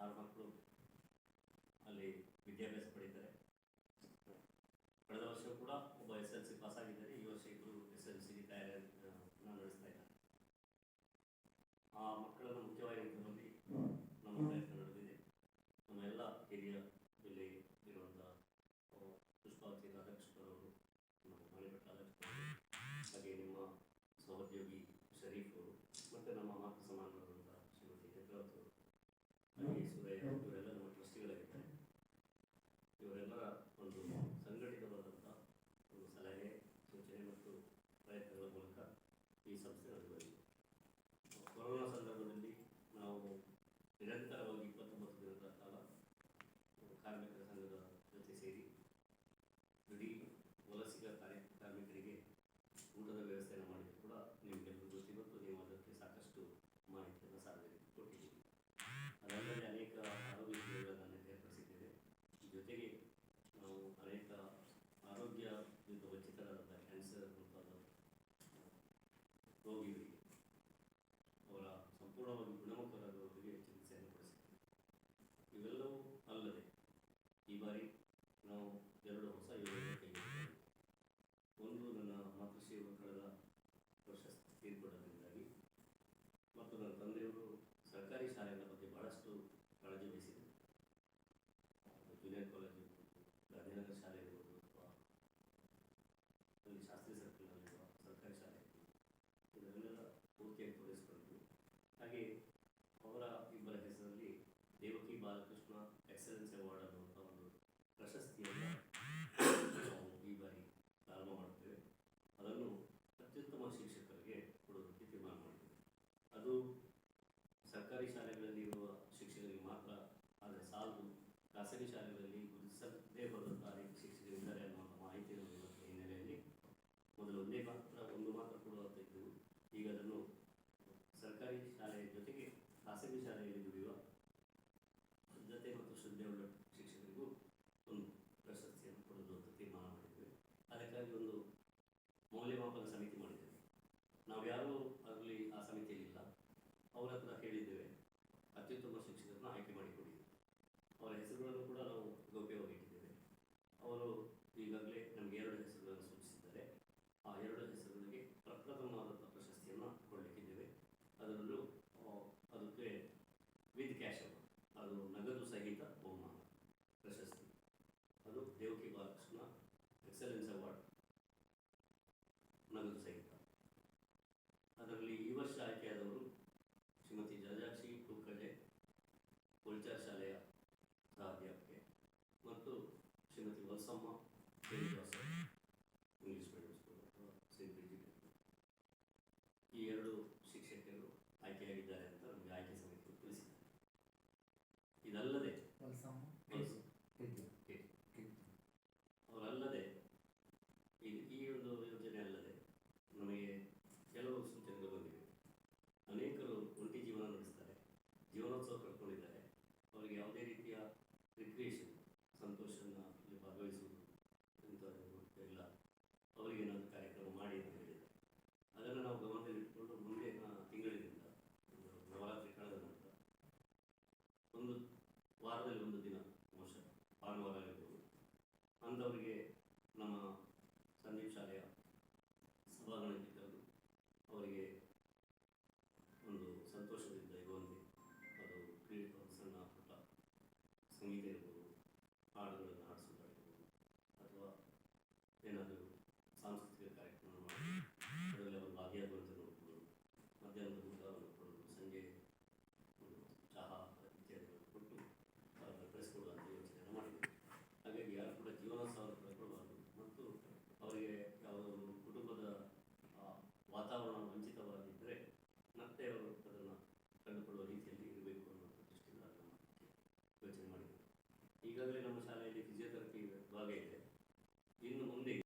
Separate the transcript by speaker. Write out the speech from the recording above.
Speaker 1: 6 ಮಕ್ಕಳು ಅಲ್ಲಿ ವಿದ್ಯಾಭ್ಯಾಸ ಪಡೀತಾರೆ. ಕಳೆದ ವರ್ಷ ಕೂಡ ಒಬ್ಬ SLC ಪಾಸ್ ಆಗಿದ್ದಾರೆ. ಈ ವರ್ಷ ಇಬ್ಬರು SLC ತಯಾರಿಯನ್ನು ನಡೆಸ್ತಾ ಇದ್ದಾರೆ. ಆ ಮಕ್ಕಳನ್ನು ಮುಖ್ಯವಾಗಿ ಇಟ್ಟುಕೊಂಡು ನಮ್ಮ ಪ್ರಯತ್ನ ನಡೆದಿದೆ. ನಮ್ಮ ಎಲ್ಲ ಹಿರಿಯ ಇಲ್ಲಿ ಇರುವಂಥ ಪುಷ್ಪಾವತಿ ರಾಧಾಕೃಷ್ಣರವರು, ನಮ್ಮ ಮಣಿಪಟ್ಟ ರಾಧಾಕೃಷ್ಣರವರು, ಹಾಗೆ ನಿಮ್ಮ ಸಹೋದ್ಯೋಗಿ ಶರೀಫ್ ಅವರು, ಮತ್ತು ನಮ್ಮ ಮಾತೃ ಸಮಾನರಾದಂಥ ಶ್ರೀಮತಿ ಹೇತ್ರಾವತ್ ಅವರು, ಹಾಗೆ ಸುರಯ್ಯ, ಇವರೆಲ್ಲ ನಮ್ಮ ಟ್ರಸ್ಟಿಗಳಾಗಿದ್ದಾರೆ. ಇವರೆಲ್ಲರ ಒಂದು ಸಂಘಟಿತವಾದಂಥ ಒಂದು ಸಲಹೆ, ಸೂಚನೆ ಮತ್ತು ಪ್ರಯತ್ನಗಳ ಮೂಲಕ ಈ ಸಂಸ್ಥೆ ನಡೆದುಬಂದಿದೆ. ಕೊರೋನಾ ಸಂದರ್ಭದಲ್ಲಿ ನಾವು ನಿರಂತರವಾಗಿ 29 ದಿನಗಳ ಕಾಲ ಕಾರ್ಮಿಕರ ಸಂಘದ ಜೊತೆ ಸೇರಿ ಇಡೀ ವಲಸಿಗ ಕಾರ್ಮಿಕರಿಗೆ ಊಟದ ವ್ಯವಸ್ಥೆಯನ್ನು ಮಾಡಿದ್ದು ಕೂಡ ನಿಮಗೆಲ್ಲರೂ ಗೊತ್ತಿದೆ ಮತ್ತು ನೀವು ಅದಕ್ಕೆ ಸಾಕಷ್ಟು ಮಾಹಿತಿಯನ್ನು ಸಾರ್ವಜನಿಕರಿಗೆ ಕೊಟ್ಟಿದ್ದೀವಿ. ಅದಲ್ಲದೆ ಅನೇಕ ಆರೋಗ್ಯ ಶಿಬಿರಗಳನ್ನು ಏರ್ಪಡಿಸಿದ್ದೇವೆ. ಜೊತೆಗೆ ನಾವು ಅನೇಕ ಆರೋಗ್ಯದಿಂದ ವಂಚಿತರಾದಂಥ ಕ್ಯಾನ್ಸರ್ ಮುಂತಾದ ರೋಗಿಗಳಿಗೆ ಅವರ ಸಂಪೂರ್ಣವಾಗಿ ಗುಣಮುಖರಾಗುವವರಿಗೆ ಚಿಕಿತ್ಸೆಯನ್ನು ಕೊಡಿಸಿದ್ದೇವೆ. ಇವೆಲ್ಲವೂ ಅಲ್ಲದೆ ಈ ಬಾರಿ ನಾವು 2 ಹೊಸ ಯೋಜನೆಗಳನ್ನು ಕೈಗೊಂಡಿದ್ದೇವೆ. ಒಂದು, ನನ್ನ ಮಾತೃಶ್ರೀಯವರು ಕಳೆದ ವರ್ಷ ತೀರ್ಪಡೋದ್ರಿಂದಾಗಿ ಮತ್ತು ನನ್ನ ತಂದೆಯವರು ಸರ್ಕಾರಿ ಶಾಲೆಗಳ ಬಗ್ಗೆ ಬಹಳಷ್ಟು ಕಾಳಜಿ ವಹಿಸಿದರು. ಜೂನಿಯರ್ ಕಾಲೇಜ್ ಇರ್ಬೋದು, ಗಾಂಧಿನಗರ ಶಾಲೆ ಇರ್ಬೋದು, ಅಥವಾ ಅಲ್ಲಿ ಶಾಸ್ತ್ರಿ ಸರ್ಕಲ್ನಲ್ಲಿರುವ ಸರ್ಕಾರಿ ಶಾಲೆ ಇರ್ಬೋದು, ಇದರಲ್ಲೆಲ್ಲ ಪೂರ್ತಿಯಾಗಿ ತೊಡಗಿಸಿಕೊಂಡಿದ್ವಿ. ಹಾಗೆ ಅವರ ಇಬ್ಬರ ಹೆಸರಲ್ಲಿ ದೇವಕಿ ಬಾಲಕೃಷ್ಣ ಎಕ್ಸಲೆನ್ಸ್ ಅವಾರ್ಡ್ ಅನ್ನುವಂಥ ಒಂದು ಪ್ರಶಸ್ತಿಯನ್ನು ನಾವು ಈ ಬಾರಿ ಪ್ರಾರಂಭ ಮಾಡುತ್ತೇವೆ. ಅದನ್ನು ಅತ್ಯುತ್ತಮ ಶಿಕ್ಷಕರಿಗೆ ಕೊಡೋದಕ್ಕೆ ತೀರ್ಮಾನ ಮಾಡಿದ್ದೇವೆ. ಅದು ಸರ್ಕಾರಿ ಶಾಲೆಗಳಲ್ಲಿ ಇರುವ ಶಿಕ್ಷಕರಿಗೆ ಮಾತ್ರ ಆದರೆ ಸಾಲದು, ಖಾಸಗಿ ಶಾಲೆಗಳಲ್ಲಿ ಗುರುತಿಸದೇ ಹೋದಂಥ ಅನೇಕ ಶಿಕ್ಷಕರಿದ್ದಾರೆ ಅನ್ನುವಂಥ ಮಾಹಿತಿಯನ್ನು ನೀಡುವ ಹಿನ್ನೆಲೆಯಲ್ಲಿ ಮೊದಲು ಒಂದು ಮಾತ್ರ ಕೊಡುವಂಥ ಇದ್ದವು. ಈಗ ಅದನ್ನು ಸರ್ಕಾರಿ ಶಾಲೆಯ ಜೊತೆಗೆ ಖಾಸಗಿ ಶಾಲೆಯಲ್ಲಿ ದುಡಿಯುವ ಬದ್ಧತೆ ಮತ್ತು ಶ್ರದ್ಧೆಯುಳ್ಳ ಶಿಕ್ಷಕರಿಗೂ ಒಂದು ಪ್ರಶಸ್ತಿಯನ್ನು ಕೊಡೋದು ಅಂತ ತೀರ್ಮಾನ ಮಾಡಿದ್ದೇವೆ. ಅದಕ್ಕಾಗಿ ಒಂದು ಮೌಲ್ಯಮಾಪನ ಸಮಿತಿ ಮಾಡಿದ್ದೇವೆ. ನಾವು ಯಾರೂ ಆಗಲಿ ಆ ಸಮಿತಿಯಲ್ಲಿಲ್ಲ. ಅವರ ಹತ್ರ ಹೇಳಿದ್ದೇವೆ, ಅತ್ಯುತ್ತಮ ಶಿಕ್ಷಕರನ್ನು ಆಯ್ಕೆ ಮಾಡಿಕೊಡಿ. ಅವರ ಹೆಸರುಗಳನ್ನು ಕೂಡ ನಾವು ಗೌಪ್ಯವಾಗಿ ಇಟ್ಟಿದ್ದೇವೆ. ಅವರು ಈಗಾಗಲೇ ನಮಗೆ 2 ಹೆಸರುಗಳನ್ನು ಸೂಚಿಸಿದ್ದಾರೆ. ಆ 2 ಹೆಸರುಗಳಿಗೆ ಪ್ರಪ್ರಥಮವಾದಂಥ ಪ್ರಶಸ್ತಿಯನ್ನು ಕೊಡಲಿಕ್ಕಿದ್ದೇವೆ. ಅದರಲ್ಲೂ ಅದಕ್ಕೆ ವಿತ್ ಕ್ಯಾಶ್ ಅವಾರ್ಡ್, ಅದು ನಗದು ಸಹಿತ ಬಹುಮಾನ ಪ್ರಶಸ್ತಿ. ಅದು ದೇವಕಿ ಬಾಲಕೃಷ್ಣ ಎಕ್ಸಲೆನ್ಸ್ ಅವಾರ್ಡ್, ನಗದು ಸಹಿತ. ಅದರಲ್ಲಿ ಈ ವರ್ಷ ಆಯ್ಕೆಯಾದವರು ಶ್ರೀಮತಿ ಜಲಜಾಕ್ಷಿ ಟೂಕಜೆ, ಕೊಲ್ಚಾರ್ ಶಾಲೆಯ ಸಹಾಧ್ಯಾಪಕೆ, ಮತ್ತು ಶ್ರೀಮತಿ ವಲ್ಸಮ್ಮ ಇಂಗ್ಲೀಷ್ ಮೀಡಿಯಂ ಸ್ಕೂಲ್ ಅಥವಾ ಸೇಂಟ್ ಬ್ರಿಜಿಟ್. ಈ 2 ಶಿಕ್ಷಕರು ಆಯ್ಕೆಯಾಗಿದ್ದಾರೆ ಅಂತ ನಮಗೆ ಆಯ್ಕೆ ಸಮಿತಿ ತಿಳಿಸಿದ್ದಾರೆ. ಇದಲ್ಲದೆ ಅವರಲ್ಲದೆ ಈ ಒಂದು ಯೋಜನೆ ಅಲ್ಲದೆ ನಮಗೆ ಕೆಲವು ಸೂಚನೆಗಳು ಬಂದಿವೆ. ಅನೇಕರು ಒಂಟಿ ಜೀವನ ನಡೆಸ್ತಾರೆ, ಜೀವನೋತ್ಸವ ಕಳ್ಕೊಂಡಿದ್ದಾರೆ. ಅವರಿಗೆ ಯಾವುದೇ ರೀತಿಯ ರಿಕ್ರಿಯೇಷನ್, ಸಂತೋಷದಲ್ಲಿ ಭಾಗವಹಿಸುವುದು ಇಂಥದ್ದು ಇಲ್ಲ. ಅವರಿಗೆ ಏನಾದರೂ ಕಾರ್ಯಕ್ರಮ ಮಾಡಿ ಅಂತ ಹೇಳಿದ್ದಾರೆ. ಅದನ್ನು ನಾವು ಗಮನದಲ್ಲಿಟ್ಟುಕೊಂಡು ಮುಂದಿನ ತಿಂಗಳಿನಿಂದ ನವರಾತ್ರಿ ಕಳೆದ ನಂತರ ಒಂದು ವಾರದಲ್ಲಿ 1 ದಿನ, ಬಹುಶಃ ಭಾನುವಾರ ಇರ್ಬೋದು, ಅಂಥವರಿಗೆ ನಮ್ಮ ಸಂದೀಪ್ ಶಾಲೆಯ ಸಭಾಂಗಣಕ್ಕೆ ಕರೆದು ಅವರಿಗೆ ಒಂದು ಸಂತೋಷದಿಂದ ಇರುವಂತೆ, ಅದು ಸಣ್ಣ ಪುಟ್ಟ ಸಂಗೀತ ಇರ್ಬೋದು, ಹಾಡುಗಳನ್ನು ಹಾಡಿಸೋದಾಗಿರ್ಬೋದು, ಅಥವಾ ಏನಾದರೂ ಸಾಂಸ್ಕೃತಿಕ ಕಾರ್ಯಕ್ರಮ ಮಾಡಿ ಅದರಲ್ಲಿ ಅವರು ಭಾಗಿಯಾಗುವಂತೆ ನೋಡ್ಬೋದು. ಮಧ್ಯಾಹ್ನದ ಊಟವನ್ನು ಕೊಡೋದು, ಸಂಜೆ ಒಂದು ಚಹಾ ಇತ್ಯಾದಿಗಳನ್ನು ಕೊಟ್ಟು ಅವರನ್ನು ಕಳಿಸ್ಕೊಡುವಂಥ ಯೋಚನೆಯನ್ನು ಮಾಡಿದ್ದೀವಿ. ಹಾಗಾಗಿ ಯಾರು ಕೂಡ ಜೀವನೋತ್ಸವವನ್ನು ಕಳ್ಕೊಳ್ಬಾರ್ದು ಮತ್ತು ಅವರಿಗೆ ಯಾವುದಾದ್ರು ಕುಟುಂಬದ ವಾತಾವರಣ ವಂಚಿತವಾಗಿದ್ದರೆ ಮತ್ತೆ ಅವರು ಅದನ್ನು ಕಂಡುಕೊಳ್ಳುವ ರೀತಿಯಲ್ಲಿ ಇರಬೇಕು ಅನ್ನೋಂಥ ದೃಷ್ಟಿಯಿಂದ ಅದನ್ನು ಯೋಚನೆ ಮಾಡಿದ್ದೀವಿ. ಈಗಾಗಲೇ ನಮ್ಮ ಶಾಲೆಯಲ್ಲಿ ಫಿಸಿಯೋಥೆರಪಿ ವಿಭಾಗ ಇದೆ. ಇನ್ನು ಮುಂದೆ